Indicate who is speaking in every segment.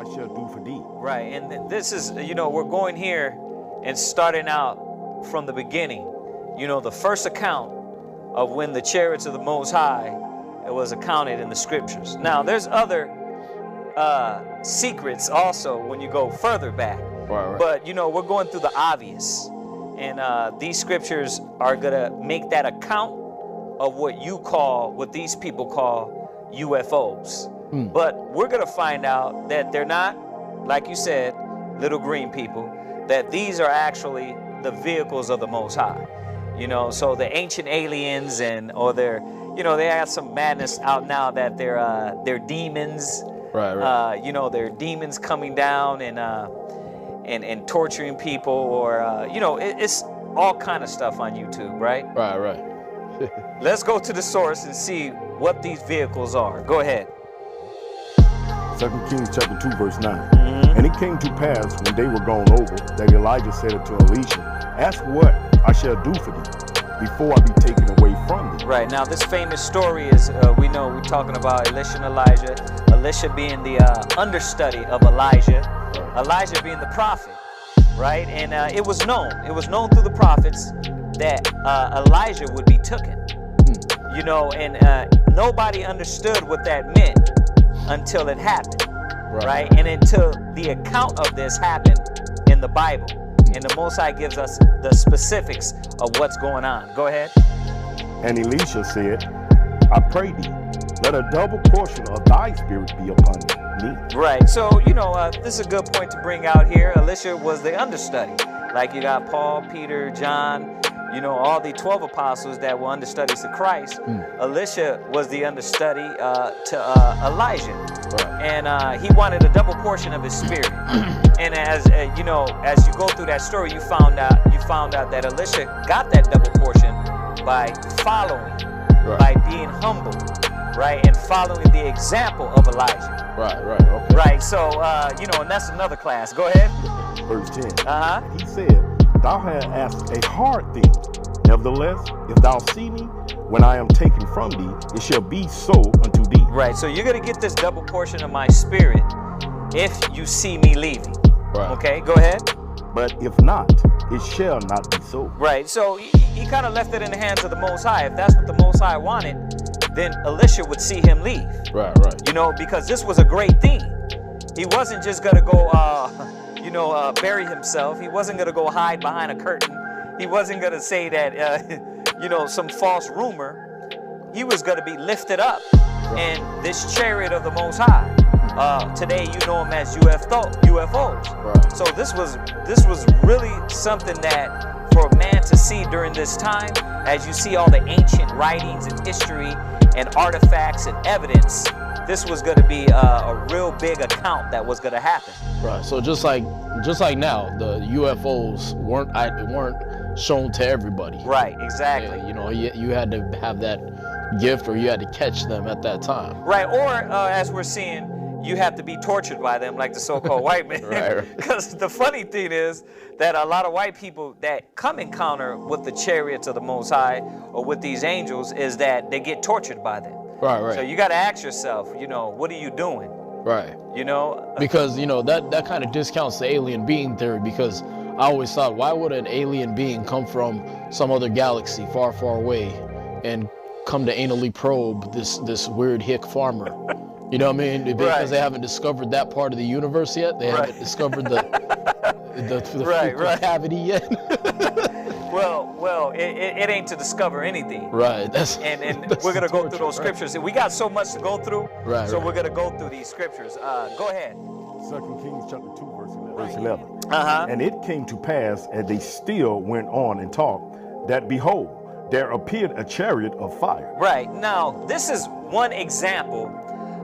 Speaker 1: I shall do for thee.
Speaker 2: Right, and this is, we're going here and starting out from the beginning. The first account of when the chariots of the Most High was accounted in the scriptures. Now, there's other secrets also when you go further back.
Speaker 1: Right.
Speaker 2: But, we're going through the obvious. And these scriptures are going to make that account of what these people call UFOs. But we're going to find out that they're not, like you said, little green people, that these are actually the vehicles of the Most High. So the ancient aliens or they're, they have some madness out now that they're demons.
Speaker 1: Right.
Speaker 2: They're demons coming down and torturing people, or it's all kind of stuff on YouTube, right?
Speaker 1: Right.
Speaker 2: Let's go to the source and see what these vehicles are. Go ahead.
Speaker 1: 2 Kings chapter 2 verse 9. And it came to pass when they were gone over that Elijah said unto Elisha, ask what I shall do for thee before I be taken away from thee.
Speaker 2: Right, now this famous story is, we're talking about Elisha and Elijah. Elisha being the understudy of Elijah. Elijah being the prophet, right? And it was known through the prophets that Elijah would be taken. And nobody understood what that meant until it happened, right? And until the account of this happened in the Bible. And the Most High gives us the specifics of what's going on. Go ahead.
Speaker 1: And Elisha said, I pray thee, let a double portion of thy spirit be upon me.
Speaker 2: Right, so, this is a good point to bring out here. Elisha was the understudy. Like you got Paul, Peter, John, all the 12 apostles that were understudies to Christ. Elisha was the understudy to Elijah.
Speaker 1: Right.
Speaker 2: And he wanted a double portion of his spirit. And as you go through that story, you found out that Elisha got that double portion by following, by being humble, right, and following the example of Elijah.
Speaker 1: Right, okay.
Speaker 2: Right, so, and that's another class. Go ahead.
Speaker 1: Verse 10.
Speaker 2: He
Speaker 1: said, thou hast asked a hard thing. Nevertheless, if thou see me, when I am taken from thee, it shall be so unto thee.
Speaker 2: Right, so you're going to get this double portion of my spirit if you see me leaving.
Speaker 1: Right.
Speaker 2: Okay, go ahead.
Speaker 1: But if not, it shall not be so.
Speaker 2: Right, so he kind of left it in the hands of the Most High. If that's what the Most High wanted, then Elisha would see him leave.
Speaker 1: Right.
Speaker 2: Because this was a great thing. He wasn't just going to go, bury himself. He wasn't going to go hide behind a curtain. He wasn't going to say that, some false rumor. He was going to be lifted up in this chariot of the Most High. Today, you know them as UFOs.
Speaker 1: Right.
Speaker 2: So this was really something that for man to see during this time, as you see all the ancient writings and history and artifacts and evidence, this was going to be a real big account that was going to happen.
Speaker 3: Right. So just like now, the UFOs weren't shown to everybody.
Speaker 2: Right. Exactly.
Speaker 3: You had to have that gift, or you had to catch them at that time.
Speaker 2: Right. Or as we're seeing, you have to be tortured by them, like the so-called white man.
Speaker 3: Right.
Speaker 2: Because the funny thing is that a lot of white people that come encounter with the chariots of the Most High or with these angels is that they get tortured by them.
Speaker 3: Right.
Speaker 2: So you got to ask yourself, what are you doing?
Speaker 3: Right.
Speaker 2: Because,
Speaker 3: that kind of discounts the alien being theory, because I always thought, why would an alien being come from some other galaxy far, far away and come to anally probe this weird hick farmer? You know what I mean? Because they haven't discovered that part of the universe yet. They haven't discovered the cavity yet.
Speaker 2: Well, it ain't to discover anything.
Speaker 3: Right.
Speaker 2: And we're gonna go through those scriptures. We got so much to go through.
Speaker 3: Right.
Speaker 2: So we're gonna go through these scriptures. Go ahead.
Speaker 1: 2 Kings chapter 2 verse 11.
Speaker 2: And
Speaker 1: it came to pass, as they still went on and talked, that behold, there appeared a chariot of fire.
Speaker 2: Right. Now, this is one example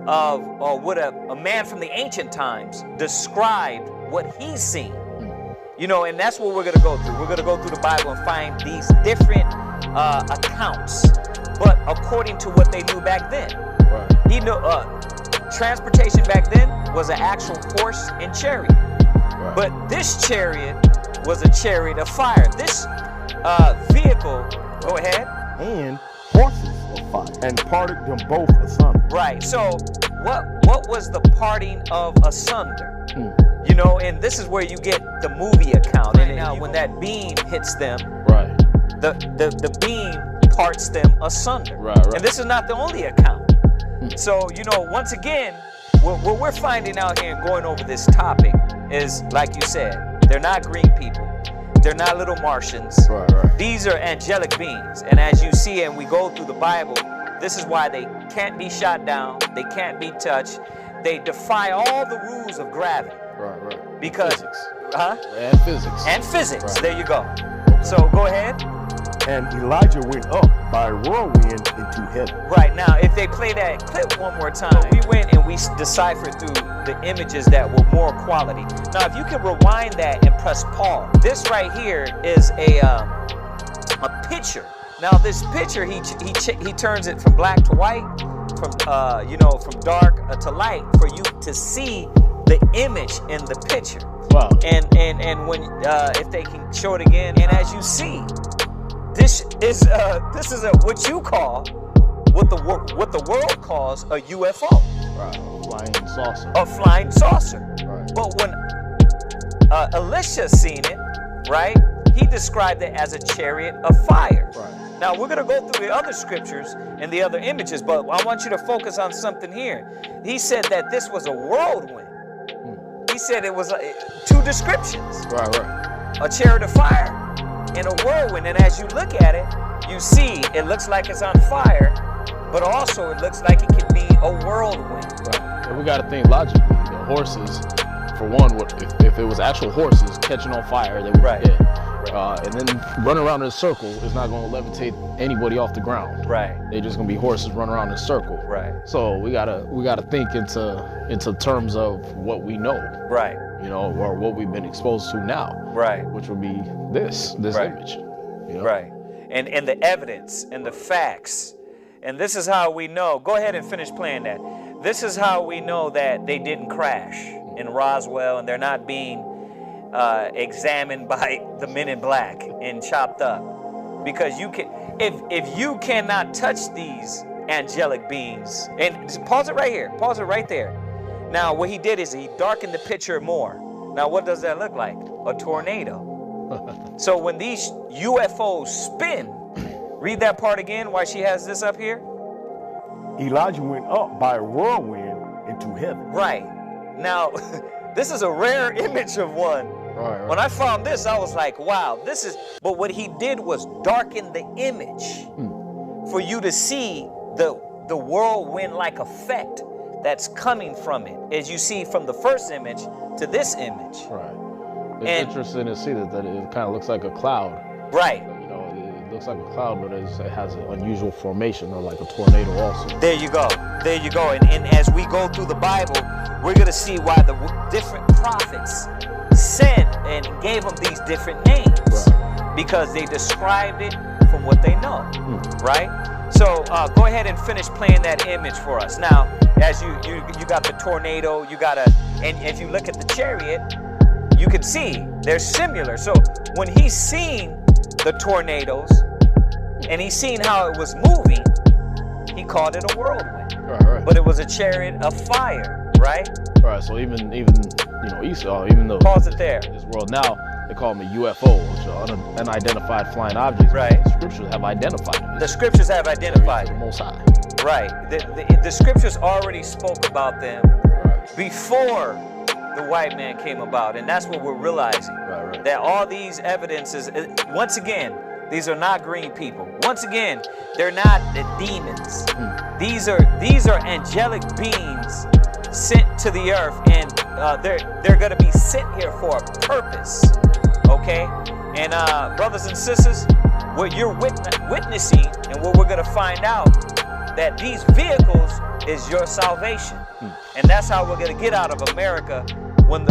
Speaker 2: of what a man from the ancient times described what he's seen. And that's what we're going to go through. We're going to go through the Bible and find these different accounts, but according to what they knew back then.
Speaker 1: Right.
Speaker 2: He knew transportation back then was an actual horse and chariot.
Speaker 1: Right.
Speaker 2: But this chariot was a chariot of fire. This vehicle, go ahead.
Speaker 1: And horses of fire, and parted them both asunder.
Speaker 2: Right, so what was the parting of asunder? You know, and this is where you get the movie account. And now when that beam hits them,
Speaker 3: Right.
Speaker 2: the beam parts them asunder.
Speaker 3: Right, right.
Speaker 2: And this is not the only account. So, you know, once again, what we're finding out here and going over this topic is, like you said, they're not green people. They're not little Martians.
Speaker 3: Right, right.
Speaker 2: These are angelic beings. And as you see, and we go through the Bible, this is why they can't be shot down. They can't be touched. They defy all the rules of gravity.
Speaker 3: Right, right.
Speaker 2: Because,
Speaker 3: Physics.
Speaker 2: And physics.
Speaker 3: Right.
Speaker 2: There you go. So go ahead.
Speaker 1: And Elijah went up by a whirlwind into heaven.
Speaker 2: Right, now, if they play that clip one more time, we went and we deciphered through the images that were more quality. Now, if you can rewind that and press pause, this right here is a picture. Now, this picture, he turns it from black to white, from from dark to light, for you to see the image in the picture.
Speaker 3: Wow.
Speaker 2: And when if they can show it again, and as you see, this is what you call, what the world calls a UFO.
Speaker 3: Right. Flying saucer.
Speaker 2: A flying saucer.
Speaker 3: Right.
Speaker 2: But when Elisha seen it, right, he described it as a chariot of fire.
Speaker 3: Right.
Speaker 2: Now we're gonna go through the other scriptures and the other images, but I want you to focus on something here. He said that this was a whirlwind. He said it was two descriptions.
Speaker 3: Right, right.
Speaker 2: A chariot of fire and a whirlwind. And as you look at it, you see it looks like it's on fire, but also it looks like it could be a whirlwind.
Speaker 3: Right. And we got to think logically. The horses, for one, if it was actual horses catching on fire, they would
Speaker 2: Right.
Speaker 3: be dead.
Speaker 2: Right.
Speaker 3: And then running around in a circle is not going to levitate anybody off the ground.
Speaker 2: Right.
Speaker 3: They're just going to be horses running around in a circle.
Speaker 2: Right.
Speaker 3: So we gotta think into terms of what we know,
Speaker 2: Right.
Speaker 3: or what we've been exposed to now,
Speaker 2: Right.
Speaker 3: which would be this
Speaker 2: Right.
Speaker 3: image.
Speaker 2: Right. And the evidence and the facts. And this is how we know. Go ahead and finish playing that. This is how we know that they didn't crash in Roswell and they're not being examined by the men in black and chopped up. Because if you cannot touch these angelic beings, and just pause it right here, pause it right there. Now what he did is he darkened the picture more. Now what does that look like? A tornado. So when these UFOs spin, read that part again, why she has this up here.
Speaker 1: Elijah went up by a whirlwind into heaven.
Speaker 2: Right. Now, this is a rare image of one.
Speaker 3: Right.
Speaker 2: When I found this, I was like, wow, but what he did was darken the image for you to see the whirlwind-like effect that's coming from it, as you see from the first image to this image.
Speaker 3: Right. It's interesting to see that it kind of looks like a cloud.
Speaker 2: Right.
Speaker 3: It looks like a cloud, but it has an unusual formation, or like a tornado also.
Speaker 2: There you go. There you go. And as we go through the Bible, we're going to see why the different prophets said and gave them these different names.
Speaker 3: Right.
Speaker 2: Because they described it from what they know. Right? So go ahead and finish playing that image for us. Now, as you got the tornado, and if you look at the chariot, you can see they're similar. So when he's seen the tornadoes and he's seen how it was moving, he called it a whirlwind.
Speaker 3: Right.
Speaker 2: But it was a chariot of fire, right?
Speaker 3: Right. So even Esau, even though
Speaker 2: Pause it there.
Speaker 3: this world now, they call them a UFO, which are unidentified flying objects.
Speaker 2: Right.
Speaker 3: The scriptures have identified it.
Speaker 2: The scriptures have identified
Speaker 3: The
Speaker 2: it.
Speaker 3: Most High.
Speaker 2: Right. The scriptures already spoke about them
Speaker 3: Right.
Speaker 2: before the white man came about, and that's what we're realizing.
Speaker 3: Right.
Speaker 2: That all these evidences, once again, these are not green people. Once again, they're not the demons. These are angelic beings sent to the earth, and they're going to be sent here for a purpose. Okay, and brothers and sisters, what you're witnessing, and what we're going to find out, that these vehicles is your salvation, and that's how we're going to get out of America when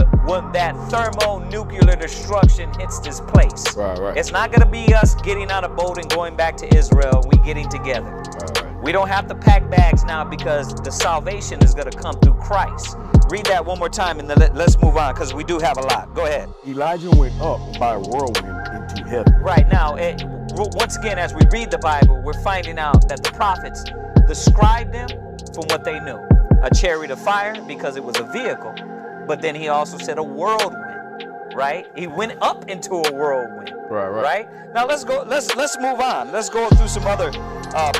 Speaker 2: that thermonuclear destruction hits this place.
Speaker 3: Right.
Speaker 2: It's not going to be us getting on a boat and going back to Israel. We getting together.
Speaker 3: Right.
Speaker 2: We don't have to pack bags now, because the salvation is going to come through Christ. Read that one more time, and then let's move on, because we do have a lot. Go ahead.
Speaker 1: Elijah went up by a whirlwind into heaven.
Speaker 2: Right now, once again, as we read the Bible, we're finding out that the prophets described them from what they knew. a chariot of fire because it was a vehicle, but then he also said a whirlwind, right? He went up into a whirlwind, right? Now let's go. Let's move on. Let's go through some other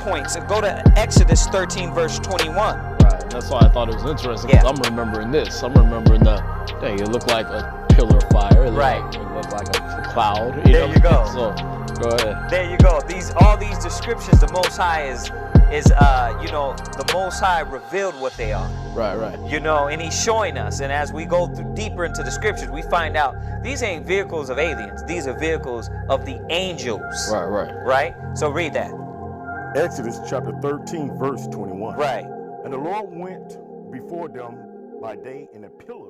Speaker 2: points. Go to Exodus 13, verse 21.
Speaker 3: Right. And that's why I thought it was interesting, because I'm remembering this. I'm remembering it looked like a pillar of fire. It looked like a cloud.
Speaker 2: There you go.
Speaker 3: So go ahead.
Speaker 2: There you go. All these descriptions, the Most High is the Most High revealed what they are.
Speaker 3: Right.
Speaker 2: And he's showing us. And as we go deeper into the scriptures, we find out these ain't vehicles of aliens. These are vehicles of the angels. Right? So read that.
Speaker 1: Exodus chapter 13, verse 21.
Speaker 2: Right.
Speaker 1: And the Lord went before them by day in a pillar